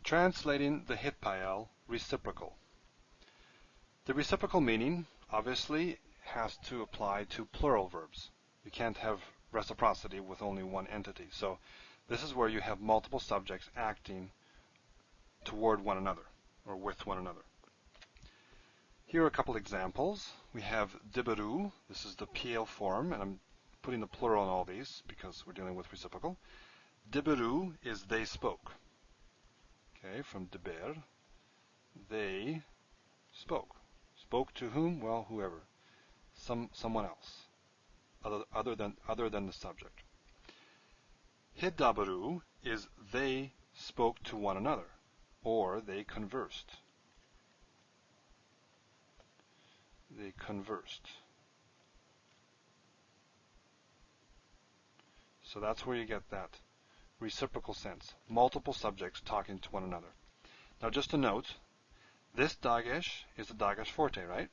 Translating the Hithpael reciprocal. The reciprocal meaning obviously has to apply to plural verbs. You can't have reciprocity with only one entity. So this is where you have multiple subjects acting toward one another or with one another. Here are a couple examples. We have debrew. This is the PL form, and I'm putting the plural on all these because we're dealing with reciprocal. Debrew is they spoke. Okay, from deber, they spoke. Spoke to whom? Well, whoever. Someone else, other than the subject. Hithdaberu is they spoke to one another, or they conversed. They conversed. So that's where you get that reciprocal sense. Multiple subjects talking to one another. Now just a note, this dagesh is a dagesh forte, right?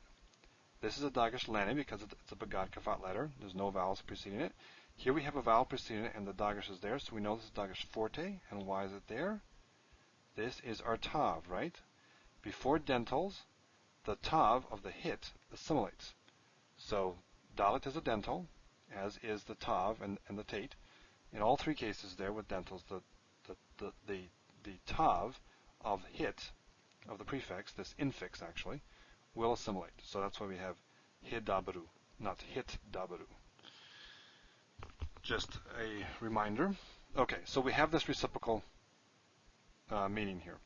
This is a dagesh lene because it's a begad kafat letter. There's no vowels preceding it. Here we have a vowel preceding it and the dagesh is there, so we know this is dagesh forte. And why is it there? This is our tav, right? Before dentals, the tav of the hit assimilates. So dalit is a dental, as is the tav and the tate. In all three cases there with dentals, the tav of hit, of the prefix, this infix actually, will assimilate. So that's why we have hithdaberu, not hithdaberu. Just a reminder. Okay, so we have this reciprocal meaning here.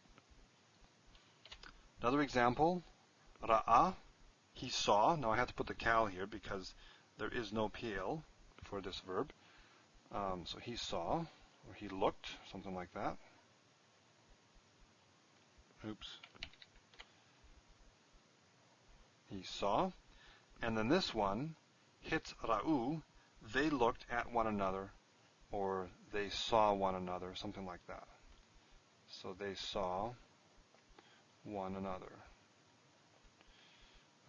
Another example, ra'a, he saw. Now I have to put the kal here because there is no PL for this verb. So he saw, or he looked, something like that. Oops. He saw. And then this one, hit ra'u, they looked at one another, or they saw one another, something like that. So they saw one another.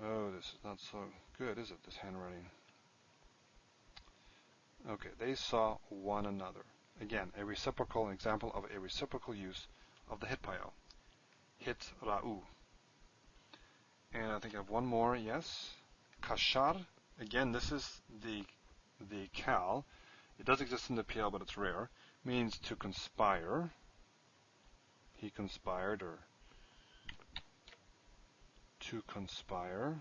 Oh, this is not so good, is it, this handwriting? Okay, they saw one another. Again, an example of a reciprocal use of the Hithpael. Hit ra'u. And I think I have one more, yes. Kashar. Again, this is the kal. It does exist in the PL, but it's rare. Means to conspire. He conspired, or to conspire.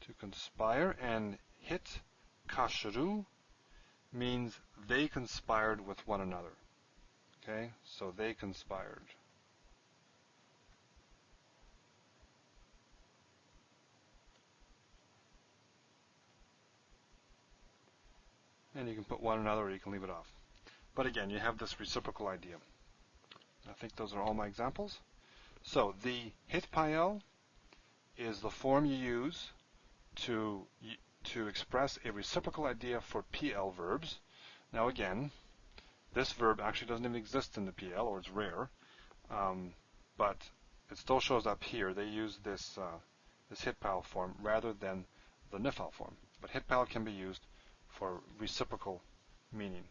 To conspire. And hit kasharu means they conspired with one another. Okay, so they conspired. And you can put one another or you can leave it off. But again, you have this reciprocal idea. I think those are all my examples. So the Hithpael is the form you use to express a reciprocal idea for PL verbs. Now again, this verb actually doesn't even exist in the PL, or it's rare, but it still shows up here. They use this Hithpael form rather than the Nifal form. But Hithpael can be used for reciprocal meaning.